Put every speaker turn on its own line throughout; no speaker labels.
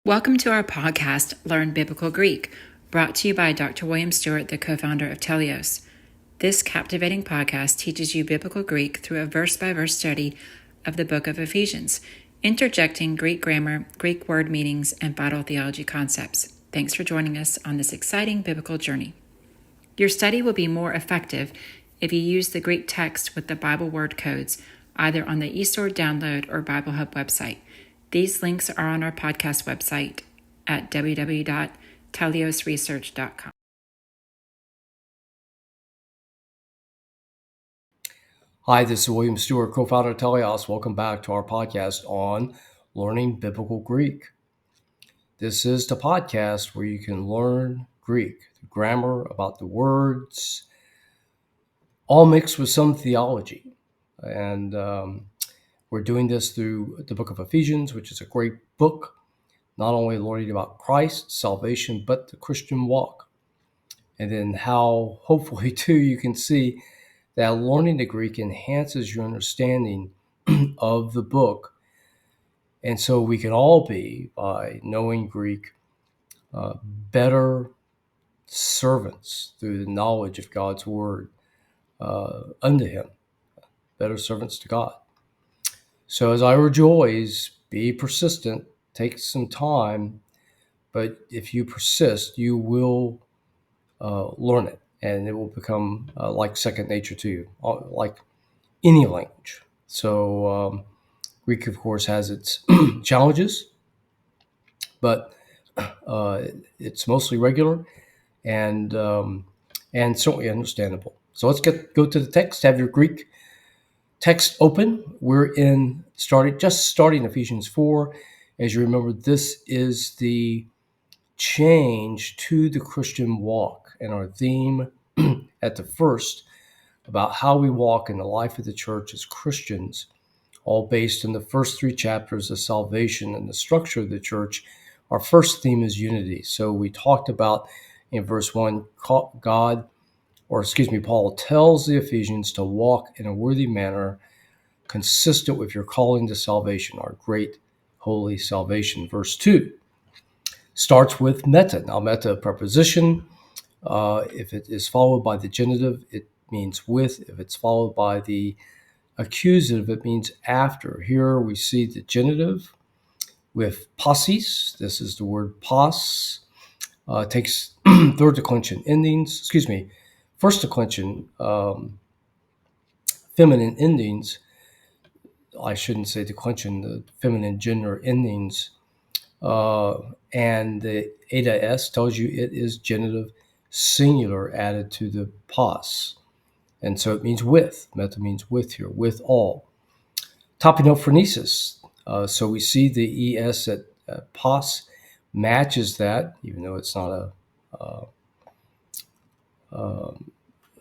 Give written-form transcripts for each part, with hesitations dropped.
Welcome to our podcast, Learn Biblical Greek, brought to you by Dr. William Stewart, the co-founder of Telios. This captivating podcast teaches you biblical Greek through a verse-by-verse study of the book of Ephesians, interjecting Greek grammar, Greek word meanings, and vital theology concepts. Thanks for joining us on this exciting biblical journey. Your study will be more effective if you use the Greek text with the Bible word codes, either on the eSword download or Bible Hub website. These links are on our podcast website at www.teliosresearch.com.
Hi, this is William Stewart, co-founder of Telios. Welcome back to our podcast on learning biblical Greek. This is the podcast where you can learn Greek, the grammar, about the words, all mixed with some theology. And we're doing this through the book of Ephesians, which is a great book, not only learning about Christ, salvation, but the Christian walk. And then how, hopefully, too, you can see that learning the Greek enhances your understanding of the book. And so we can all be, by knowing Greek, better servants through the knowledge of God's word unto him, better servants to God. So as I urge you always, be persistent, take some time, but if you persist, you will learn it, and it will become like second nature to you, like any language. So Greek, of course, has its challenges, but it's mostly regular and certainly understandable. So let's go to the text. Have your Greek text open. We're starting Ephesians 4. As you remember, this is the change to the Christian walk, and our theme at the first about how we walk in the life of the church as Christians, all based in the first three chapters of salvation and the structure of the church. Our first theme is unity. So we talked about in verse 1, Paul tells the Ephesians to walk in a worthy manner consistent with your calling to salvation, our great holy salvation. Verse 2 starts with meta. Now, meta, preposition. If it is followed by the genitive, it means with. If it's followed by the accusative, it means after. Here we see the genitive with passis. This is the word pas. Takes first declension feminine endings. I shouldn't say declension, the feminine gender endings. And the eta s tells you it is genitive singular added to the pas. And so it means with. Meta means with here, with all. Topinophronesis. So we see the es at pas matches that, even though it's not a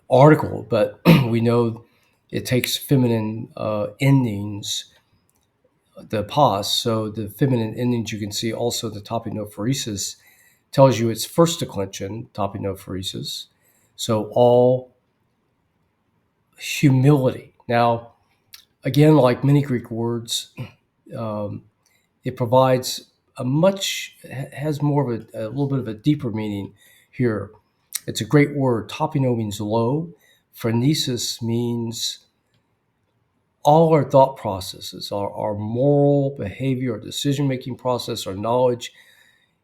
article, but we know it takes feminine endings, the pas. So the feminine endings you can see also the topinophoresis tells you it's first declension, topinophoresis. So all humility. Now, again, like many Greek words, it provides has more of a little bit of a deeper meaning here. It's a great word. Topino means low. Phronesis means all our thought processes, our moral behavior, our decision-making process, our knowledge.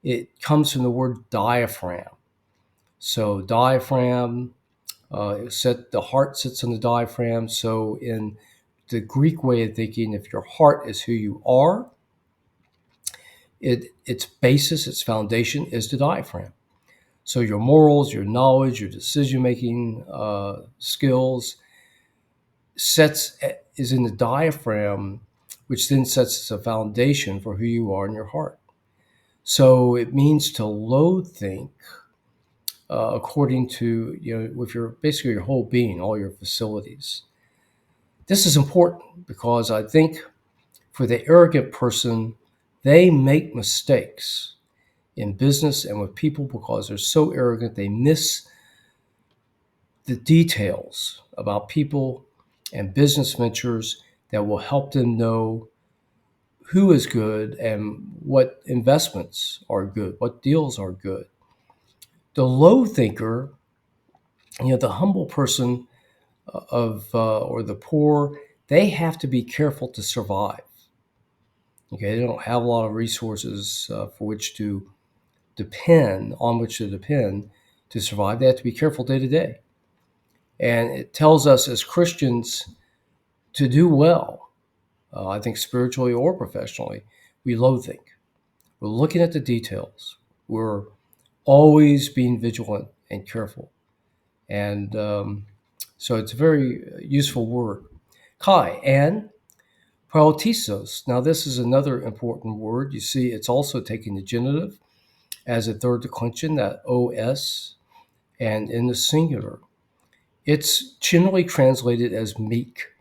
It comes from the word diaphragm. So diaphragm, the heart sits on the diaphragm. So in the Greek way of thinking, if your heart is who you are, its basis, its foundation is the diaphragm. So your morals, your knowledge, your decision-making skills is in the diaphragm, which then sets a foundation for who you are in your heart. So it means to low think according to, with basically your whole being, all your facilities. This is important because I think for the arrogant person, they make mistakes in business and with people because they're so arrogant, they miss the details about people and business ventures that will help them know who is good and what investments are good, what deals are good. The low thinker, the humble person or the poor, they have to be careful to survive. Okay, they don't have a lot of resources for which to depend to survive. They have to be careful day to day, and it tells us as Christians to do well. I think spiritually or professionally, we low think. We're looking at the details. We're always being vigilant and careful, and so it's a very useful word. Kai and protisos. Now, this is another important word. You see, it's also taking the genitive as a third declension, that os, and in the singular. It's generally translated as meek.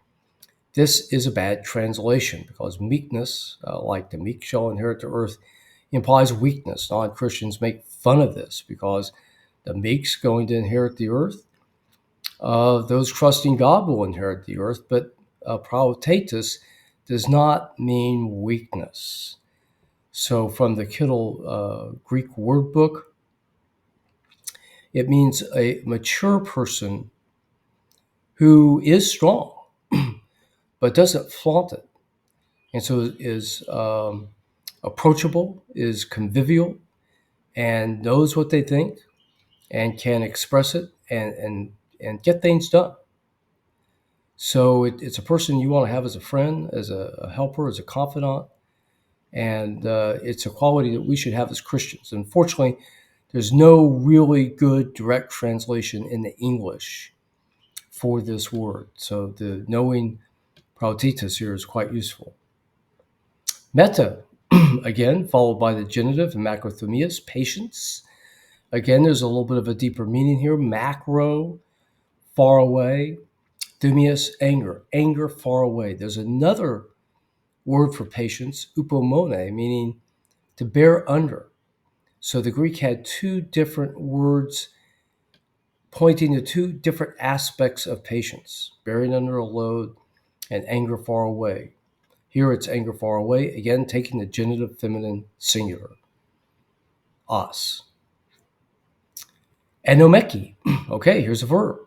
This is a bad translation because meekness, like the meek shall inherit the earth, implies weakness. Non-Christians make fun of this because the meek's going to inherit the earth. Those trusting God will inherit the earth, but protatus does not mean weakness. So from the Kittle Greek word book, it means a mature person who is strong, but doesn't flaunt it. And so is approachable, is convivial, and knows what they think and can express it and get things done. So it's a person you want to have as a friend, as a helper, as a confidant, and it's a quality that we should have as Christians. Unfortunately, there's no really good direct translation in the English for this word. So the knowing protitus here is quite useful. Meta, again, followed by the genitive and macrothumias, patience. Again, there's a little bit of a deeper meaning here. Macro, far away. Thumias, anger. Anger, far away. There's another word for patience, upomone, meaning to bear under. So the Greek had two different words pointing to two different aspects of patience, bearing under a load and anger far away. Here it's anger far away, again taking the genitive feminine singular, os. Anomeki, okay, here's a verb.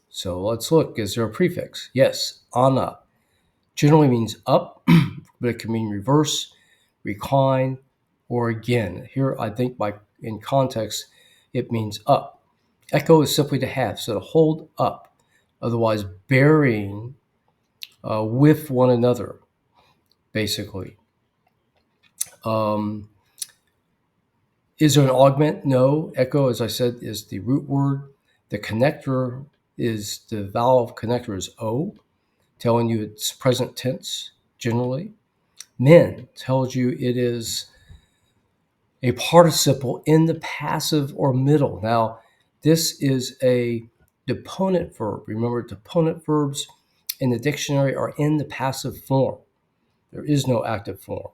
So let's look, is there a prefix? Yes, ana. Generally means up, but it can mean reverse, recline, or again. Here, I think in context, it means up. Echo is simply to have, so to hold up, otherwise bearing with one another, basically. Is there an augment? No. Echo, as I said, is the root word. The connector is, the vowel connector is O, telling you it's present tense, generally. Men tells you it is a participle in the passive or middle. Now, this is a deponent verb. Remember, deponent verbs in the dictionary are in the passive form. There is no active form.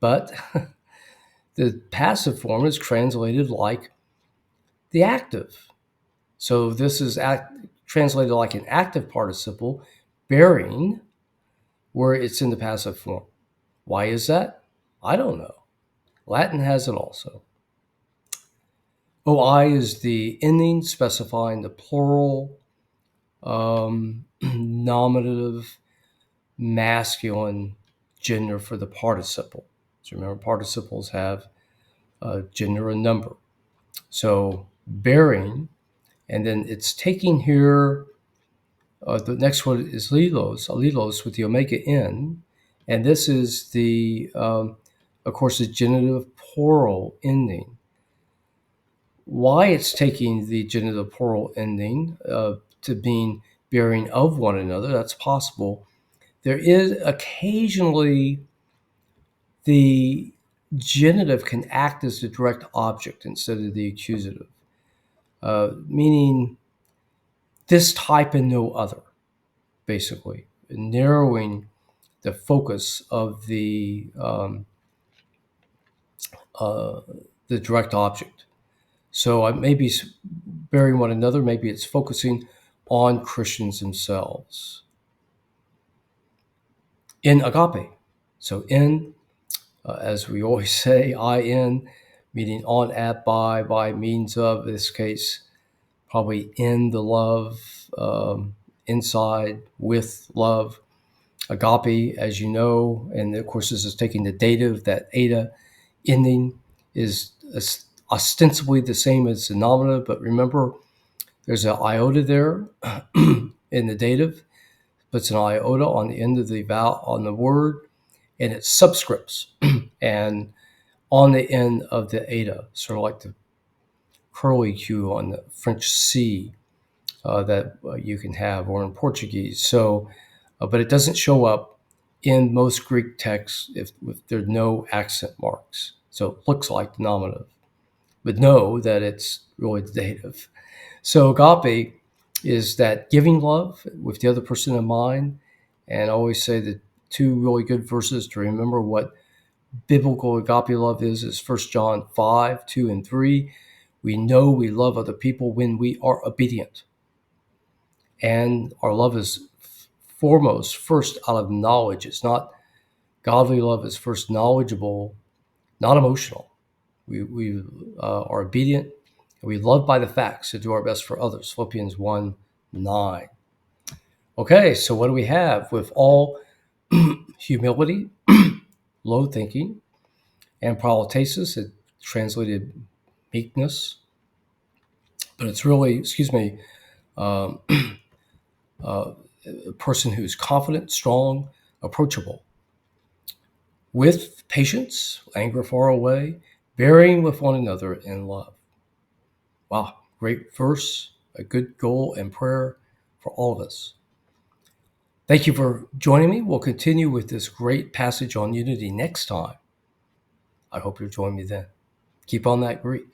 But the passive form is translated like the active. So this is translated like an active participle, bearing, where it's in the passive form. Why is that? I don't know. Latin has it also. OI is the ending specifying the plural nominative masculine gender for the participle. So remember, participles have gender and number. So bearing, and then it's taking here, the next one is allelos with the omega n, and this is the, of course, the genitive plural ending. Why it's taking the genitive plural ending to mean bearing of one another, that's possible. There is occasionally the genitive can act as the direct object instead of the accusative, meaning this type and no other, basically, narrowing the focus of the direct object. So maybe bearing one another, maybe it's focusing on Christians themselves. In agape, so in as we always say, in, meaning on, at, by means of, in this case, probably in the love, inside, with love. Agape, as you know, and of course this is taking the dative, that eta ending is ostensibly the same as the nominative, but remember there's an iota there in the dative, puts an iota on the end of the vowel on the word, and it subscripts and on the end of the eta, sort of like the curly Q on the French C that you can have, or in Portuguese. So, but it doesn't show up in most Greek texts if there's no accent marks. So it looks like the nominative, but know that it's really the dative. So agape is that giving love with the other person in mind. And I always say that two really good verses to remember what biblical agape love is 1 John 5, 2 and 3. We know we love other people when we are obedient. And our love is first out of knowledge. It's not godly love is first knowledgeable, not emotional. We are obedient, and we love by the facts to do our best for others. Philippians 1, 9. Okay, so what do we have? With all humility, low thinking, and proletasis, it translated meekness, but it's really, a person who's confident, strong, approachable, with patience, anger far away, bearing with one another in love. Wow, great verse, a good goal and prayer for all of us. Thank you for joining me. We'll continue with this great passage on unity next time. I hope you'll join me then. Keep on that Greek.